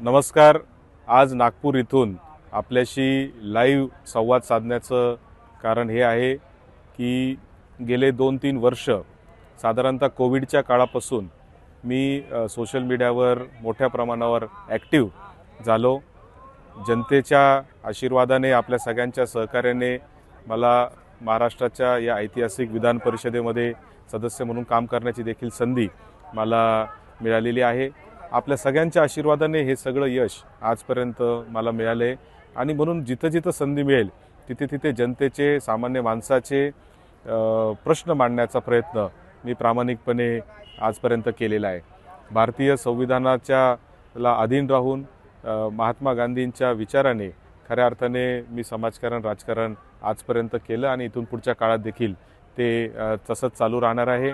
नमस्कार। आज नागपूर इथून आपल्याशी लाईव्ह संवाद साधण्याचं कारण हे आहे की गेले 2-3 वर्ष साधारणतः कोविडच्या काळापासून मी सोशल मीडियावर मोठ्या प्रमाणावर ॲक्टिव्ह झालो। जनतेच्या आशीर्वादाने, आपल्या सगळ्यांच्या सहकार्याने मला महाराष्ट्राच्या या ऐतिहासिक विधान परिषदेमध्ये सदस्य म्हणून काम करण्याची देखील संधी मला मिळालेली आहे। आपल्या सगळ्यांच्या आशीर्वादाने हे सगळं यश आजपर्यंत मला मिळाले आणि म्हणून जिथे जिथे संधी मिळेल तिथे तिथे जनतेचे, सामान्य माणसाचे प्रश्न मांडण्याचा प्रयत्न मी प्रामाणिकपणे आजपर्यंत केलेला आहे। भारतीय संविधानाच्या अधीन राहून महात्मा गांधींच्या विचाराने खऱ्या अर्थाने मी समाजकारण, राजकारण आजपर्यंत केलं आणि इथून पुढच्या काळात देखील ते तसंच चालू राहणार आहे।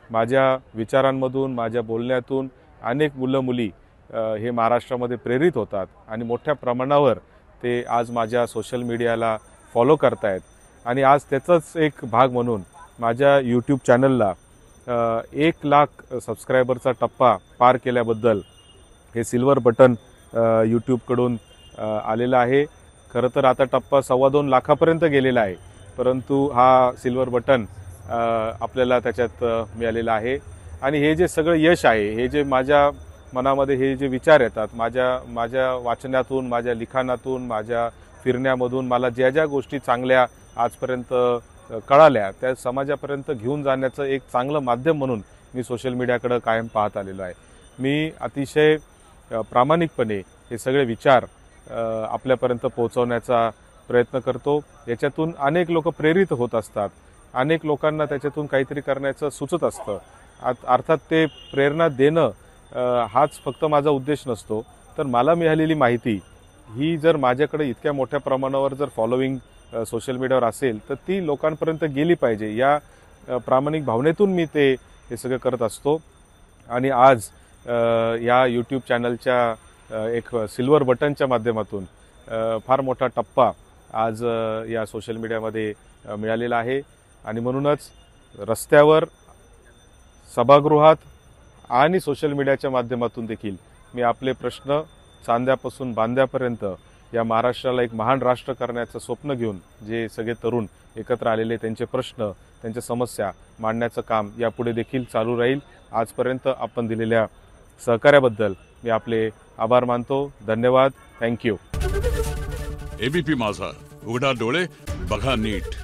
माझ्या विचारांमधून, माझ्या बोलण्यातून अनेक मुलं-मुली हे महाराष्ट्रामध्ये प्रेरित होतात आणि मोठ्या प्रमाणावर ते आज माझ्या सोशल मीडियाला फॉलो करतायत आणि आज त्याचाच एक भाग म्हणून माझ्या यूट्यूब चॅनलला 1 लाख सबस्क्रायबरचा टप्पा पार केल्याबद्दल हे सिल्वर बटन यूट्यूबकडून आलेलं आहे। खरं तर आता टप्पा 2.25 लाखापर्यंत गेलेला आहे, परंतु हा सिल्वर बटन आपल्याला त्याच्यात मिळालेला आहे। आणि हे जे सगळं यश आहे, हे जे माझ्या मनामध्ये हे जे विचार येतात, माझ्या वाचनातून, माझ्या लिखाणातून, माझ्या फिरण्यामधून मला ज्या ज्या गोष्टी चांगल्या आजपर्यंत कळाल्या त्या समाजापर्यंत घेऊन जाण्याचं एक चांगलं माध्यम म्हणून मी सोशल मीडियाकडे कायम पाहत आलेलो आहे। मी अतिशय प्रामाणिकपणे हे सगळे विचार आपल्यापर्यंत पोहोचवण्याचा प्रयत्न करतो। याच्यातून अनेक लोक प्रेरित होत असतात, अनेक लोकांना त्याच्यातून काहीतरी करण्याचं सुचत असतं। अर्थात ते प्रेरणा देणं हाच फक्त माझा उद्देश नसतो, तर मला मिळालेली माहिती ही जर माझ्याकडे इतक्या मोठ्या प्रमाणावर जर फॉलोइंग सोशल मीडियावर असेल तर ती लोकांपर्यंत गेली पाहिजे, या प्रामाणिक भावनेतून मी हे सगळं करत असतो। आणि आज या यूट्यूब चॅनलच्या एक सिल्वर बटनच्या माध्यमातून फार मोठा टप्पा आज या सोशल मीडियामध्ये मिळालेला आहे। आणि म्हणूनच रस्त्यावर, सभागृहात आणि सोशल मीडियाच्या माध्यमातून देखील मी आपले प्रश्न चांद्यापासून बांद्यापर्यंत या महाराष्ट्राला एक महान राष्ट्र करण्याचं स्वप्न घेऊन जे सगळे तरुण एकत्र आलेले त्यांचे प्रश्न, त्यांच्या समस्या मांडण्याचं काम यापुढे देखील चालू राहील। आजपर्यंत आपण दिलेल्या सहकार्याबद्दल मी आपले आभार मानतो। धन्यवाद। थँक्यू। एबीपी माझा, उघडा डोळे बघा नीट।